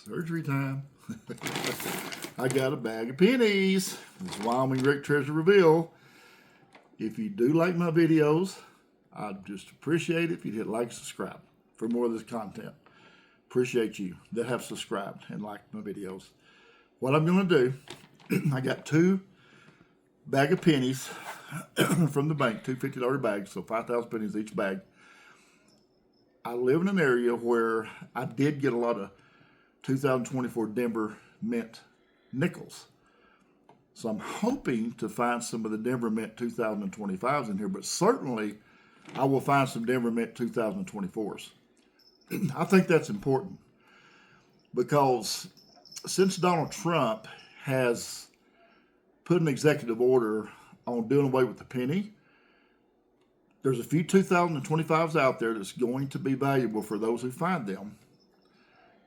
Surgery time. I got a bag of pennies. This Wyoming Wreck Treasure Reveal. If you do like my videos, I'd just appreciate it if you'd hit like and subscribe for more of this content. Appreciate you that have subscribed and liked my videos. What I'm going to do, I got two bag of pennies from the bank, two $50 bags, so 5,000 pennies each bag. I live in an area where I did get a lot of 2024 Denver Mint nickels. So I'm hoping to find some of the Denver Mint 2025s in here, but certainly I will find some Denver Mint 2024s. I think that's important because since Donald Trump has put an executive order on doing away with the penny, there's a few 2025s out there that's going to be valuable for those who find them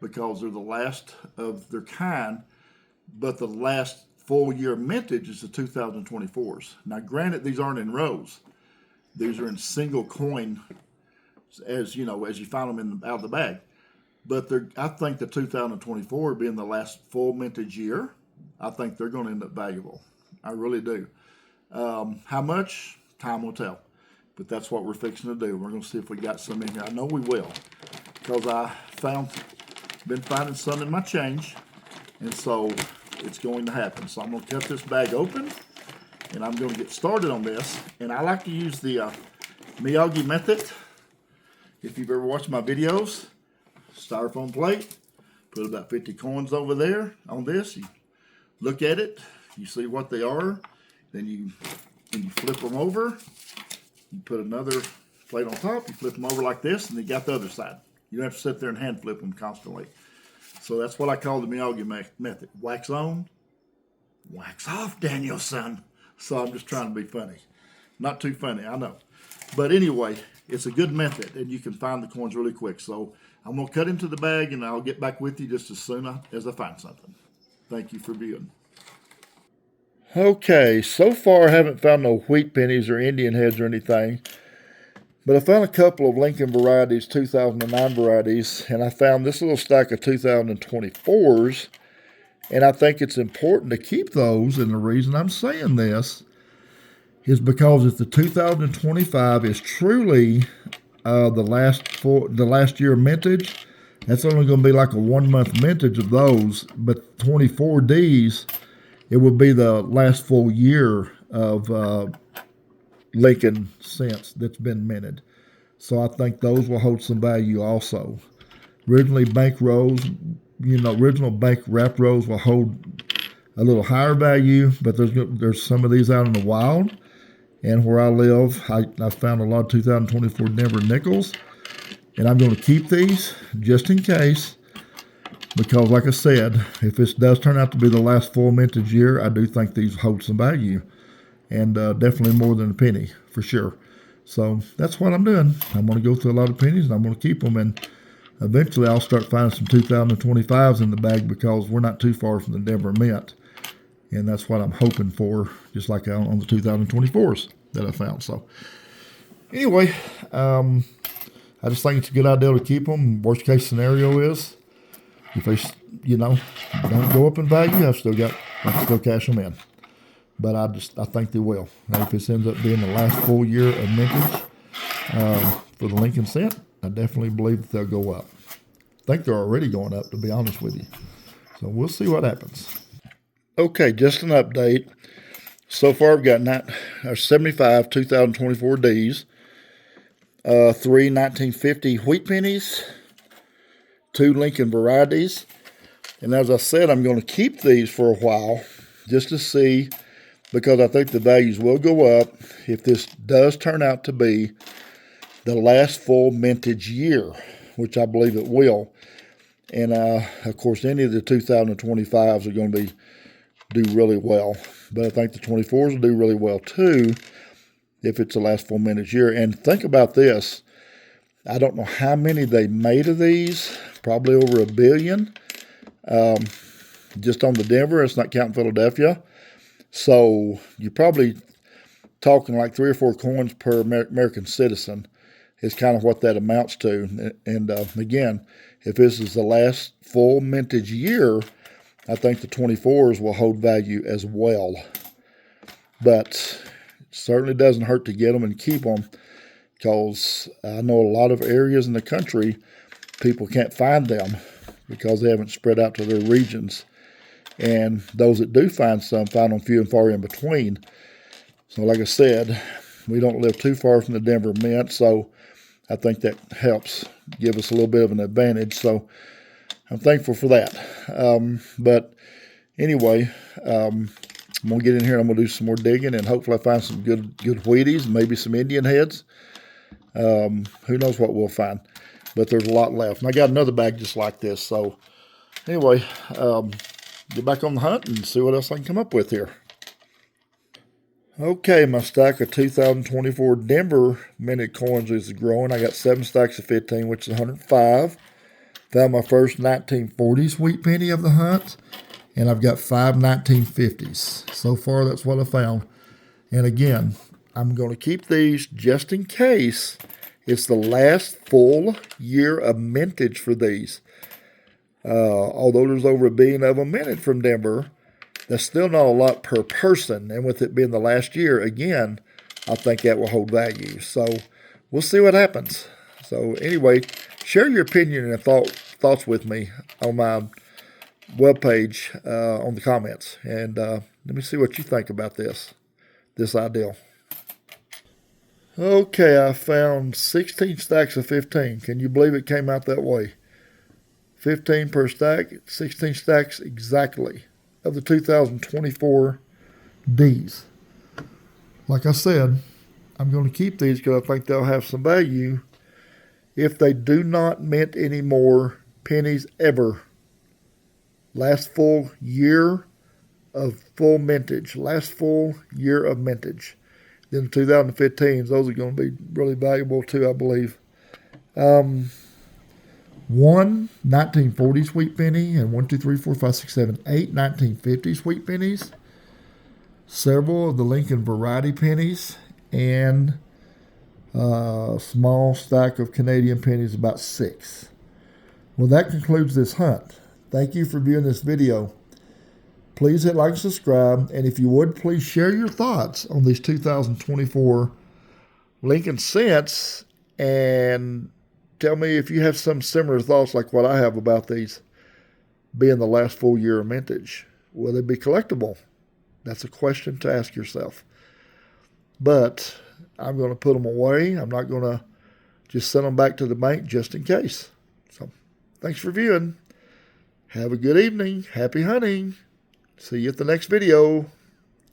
because they're the last of their kind, but the last full year mintage is the 2024s. Now, granted, these aren't in rows. These are in single coin as you find them out of the bag. But I think the 2024 being the last full mintage year, I think they're going to end up valuable. I really do. How much? Time will tell. But that's what we're fixing to do. We're going to see if we got some in here. I know we will, because I been finding some in my change, and so it's going to happen. So I'm going to cut this bag open, and I'm going to get started on this. And I like to use the Miyagi method. If you've ever watched my videos, styrofoam plate, put about 50 coins over there on this. You look at it, you see what they are, then you flip them over. You put another plate on top, you flip them over like this, and you got the other side. You don't have to sit there and hand flip them constantly. So that's what I call the Miyagi method. Wax on, wax off, Danielson. So I'm just trying to be funny. Not too funny, I know. But anyway, it's a good method, and you can find the coins really quick. So I'm going to cut into the bag, and I'll get back with you just as soon as I find something. Thank you for viewing. Okay, so far I haven't found no wheat pennies or Indian heads or anything. But I found a couple of Lincoln varieties, 2009 varieties, and I found this little stack of 2024s, and I think it's important to keep those, and the reason I'm saying this is because if the 2025 is truly the last year of mintage, that's only going to be like a 1 month mintage of those, but 24Ds, it would be the last full year of Lincoln cents that's been minted. So I think those will hold some value also. Original bank wrap rolls will hold a little higher value, but there's some of these out in the wild. And where I live, I found a lot of 2024 Denver nickels. And I'm going to keep these just in case, because like I said, if this does turn out to be the last full mintage year, I do think these hold some value. And definitely more than a penny, for sure. So that's what I'm doing. I'm going to go through a lot of pennies, and I'm going to keep them. And eventually I'll start finding some 2025s in the bag because we're not too far from the Denver Mint. And that's what I'm hoping for, just like on the 2024s that I found. So anyway, I just think it's a good idea to keep them. Worst case scenario is if they, don't go up in value, I can still cash them in. But I think they will. And if this ends up being the last full year of mintage for the Lincoln cent, I definitely believe that they'll go up. I think they're already going up, to be honest with you. So we'll see what happens. Okay, just an update. So far, I've got 75 2024 Ds, 3 1950 wheat pennies, 2 Lincoln varieties. And as I said, I'm going to keep these for a while just to see, because I think the values will go up if this does turn out to be the last full mintage year, which I believe it will. And, of course, any of the 2025s are going to do really well. But I think the 24s will do really well, too, if it's the last full mintage year. And think about this. I don't know how many they made of these, probably over 1 billion, just on the Denver. It's not counting Philadelphia. So you're probably talking like 3 or 4 coins per American citizen. is kind of what that amounts to. And again, if this is the last full mintage year, I think the 24s will hold value as well. But it certainly doesn't hurt to get them and keep them, because I know a lot of areas in the country, people can't find them because they haven't spread out to their regions. And those that do find some, find them few and far in between. So like I said, we don't live too far from the Denver Mint, so I think that helps give us a little bit of an advantage. So I'm thankful for that. But anyway, I'm going to get in here and I'm going to do some more digging, and hopefully I find some good Wheaties, maybe some Indian heads. Who knows what we'll find. But there's a lot left. And I got another bag just like this. So anyway, get back on the hunt and see what else I can come up with here. Okay, my stack of 2024 Denver minted coins is growing. I got 7 stacks of 15, which is 105. Found my first 1940s wheat penny of the hunt, and I've got 5 1950s. So far, that's what I found. And again, I'm going to keep these just in case it's the last full year of mintage for these. Although there's over 1 billion of them minted from Denver, that's still not a lot per person. And with it being the last year, again, I think that will hold value. So we'll see what happens. So anyway, share your opinion and thoughts with me on my webpage on the comments. And let me see what you think about this ideal. Okay, I found 16 stacks of 15. Can you believe it came out that way? 15 per stack, 16 stacks exactly of the 2024 Ds. Like I said, I'm going to keep these because I think they'll have some value if they do not mint any more pennies ever. Last full year of full mintage. Last full year of mintage. Then 2015s, those are going to be really valuable too, I believe. One 1940s wheat penny, and 1, 2, 3, 4, 5, 6, 7, 8 1950s wheat pennies. Several of the Lincoln variety pennies, and a small stack of Canadian pennies, about 6. Well, that concludes this hunt. Thank you for viewing this video. Please hit like and subscribe, and if you would, please share your thoughts on these 2024 Lincoln cents, and tell me if you have some similar thoughts like what I have about these being the last full year of mintage. Will they be collectible? That's a question to ask yourself. But I'm going to put them away. I'm not going to just send them back to the bank just in case. So thanks for viewing. Have a good evening. Happy hunting. See you at the next video.